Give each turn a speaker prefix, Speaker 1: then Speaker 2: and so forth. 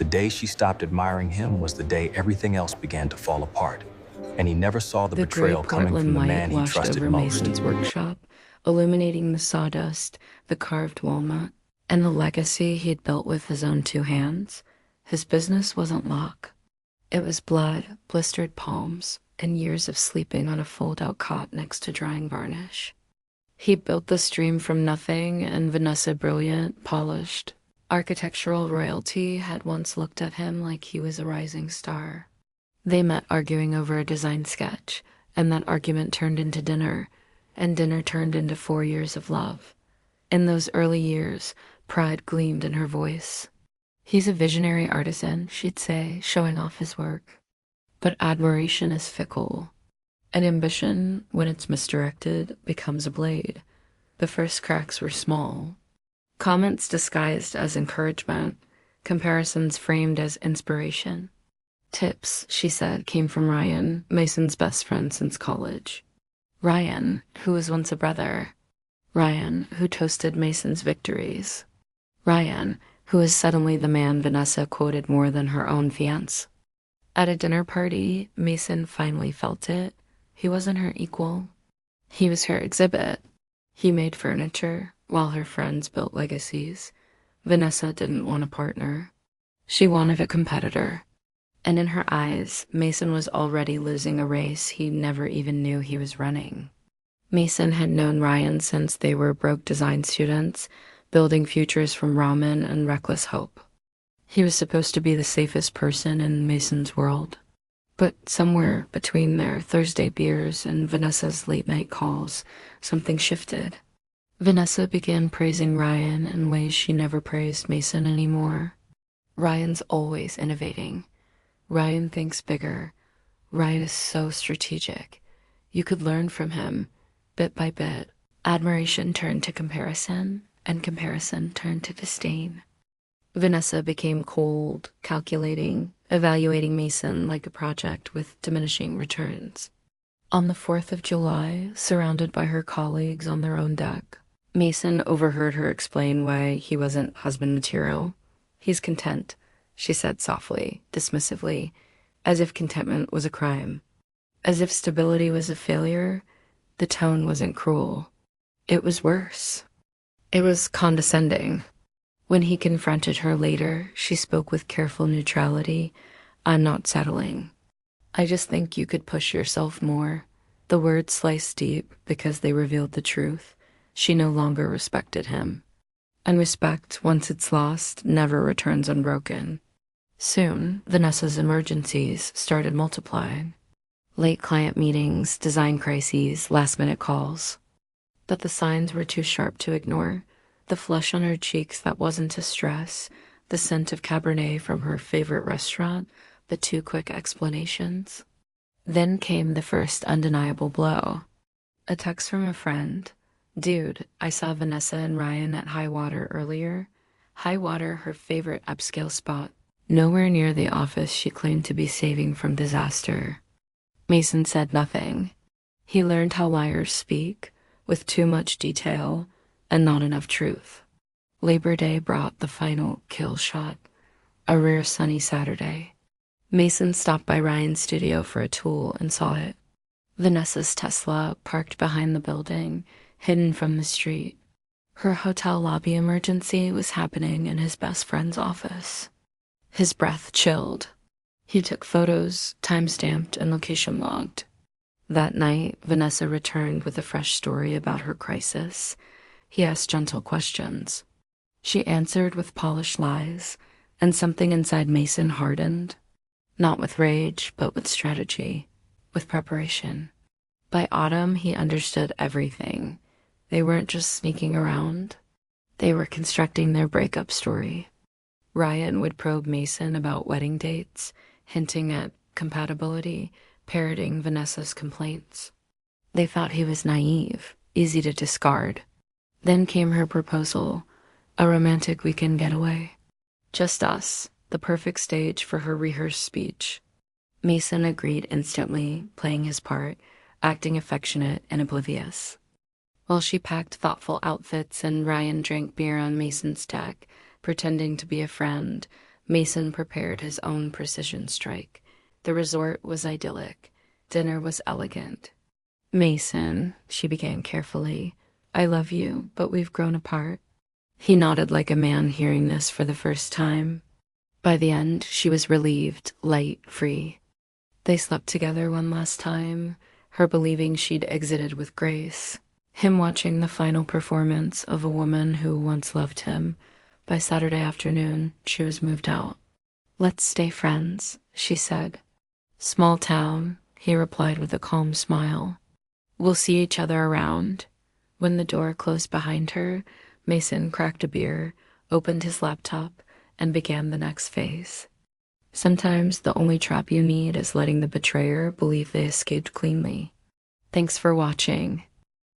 Speaker 1: The day she stopped admiring him was the day everything else began to fall apart, and he never saw the
Speaker 2: The
Speaker 1: betrayal
Speaker 2: gray
Speaker 1: coming
Speaker 2: Portland
Speaker 1: from the
Speaker 2: light
Speaker 1: man he
Speaker 2: washed
Speaker 1: trusted
Speaker 2: over
Speaker 1: most.
Speaker 2: Mason's workshop, illuminating the sawdust, the carved walnut, and the legacy he'd built with his own two hands. His business wasn't luck. It was blood, blistered palms, and years of sleeping on a fold-out cot next to drying varnish. He built this dream from nothing, and Vanessa, brilliant, polished, architectural royalty, had once looked at him like he was a rising star. They met arguing over a design sketch, and that argument turned into dinner, and dinner turned into 4 years of love. In those early years, pride gleamed in her voice. He's a visionary artisan, she'd say, showing off his work. But admiration is fickle. And ambition, when it's misdirected, becomes a blade. The first cracks were small. Comments disguised as encouragement, comparisons framed as inspiration. Tips, she said, came from Ryan, Mason's best friend since college. Ryan, who was once a brother. Ryan, who toasted Mason's victories. Ryan, who was suddenly the man Vanessa quoted more than her own fiancé. At a dinner party, Mason finally felt it. He wasn't her equal. He was her exhibit. He made furniture, while her friends built legacies. Vanessa didn't want a partner. She wanted a competitor. And in her eyes, Mason was already losing a race he never even knew he was running. Mason had known Ryan since they were broke design students, building futures from ramen and reckless hope. He was supposed to be the safest person in Mason's world. But somewhere between their Thursday beers and Vanessa's late-night calls, something shifted. Vanessa began praising Ryan in ways she never praised Mason anymore. Ryan's always innovating. Ryan thinks bigger. Ryan is so strategic. You could learn from him, bit by bit. Admiration turned to comparison, and comparison turned to disdain. Vanessa became cold, calculating, evaluating Mason like a project with diminishing returns. On the 4th of July, surrounded by her colleagues on their own deck, Mason overheard her explain why he wasn't husband material. He's content, she said softly, dismissively, as if contentment was a crime. As if stability was a failure. The tone wasn't cruel. It was worse. It was condescending. When he confronted her later, she spoke with careful neutrality. "I'm not settling. I just think you could push yourself more." The words sliced deep because they revealed the truth. She no longer respected him. And respect, once it's lost, never returns unbroken. Soon, Vanessa's emergencies started multiplying. Late client meetings, design crises, last-minute calls. But the signs were too sharp to ignore. The flush on her cheeks that wasn't a stress, the scent of Cabernet from her favorite restaurant, the too quick explanations. Then came the first undeniable blow. A text from a friend. "Dude, I saw Vanessa and Ryan at High Water earlier." High Water, her favorite upscale spot. Nowhere near the office she claimed to be saving from disaster. Mason said nothing. He learned how liars speak, with too much detail and not enough truth. Labor Day brought the final kill shot. A rare sunny Saturday. Mason stopped by Ryan's studio for a tool and saw it. Vanessa's Tesla parked behind the building, hidden from the street. Her hotel lobby emergency was happening in his best friend's office. His breath chilled. He took photos, time-stamped and location-logged. That night, Vanessa returned with a fresh story about her crisis. He asked gentle questions. She answered with polished lies, and something inside Mason hardened. Not with rage, but with strategy, with preparation. By autumn, he understood everything. They weren't just sneaking around. They were constructing their breakup story. Ryan would probe Mason about wedding dates, hinting at compatibility, parroting Vanessa's complaints. They thought he was naive, easy to discard. Then came her proposal, a romantic weekend getaway. Just us, the perfect stage for her rehearsed speech. Mason agreed instantly, playing his part, acting affectionate and oblivious. While she packed thoughtful outfits and Ryan drank beer on Mason's deck, pretending to be a friend, Mason prepared his own precision strike. The resort was idyllic. Dinner was elegant. Mason, she began carefully, I love you, but we've grown apart. He nodded like a man hearing this for the first time. By the end, she was relieved, light, free. They slept together one last time, her believing she'd exited with grace. Him watching the final performance of a woman who once loved him. By Saturday afternoon, she was moved out. Let's stay friends, she said. Small town, he replied with a calm smile. We'll see each other around. When the door closed behind her, Mason cracked a beer, opened his laptop, and began the next phase. Sometimes the only trap you need is letting the betrayer believe they escaped cleanly. Thanks for watching.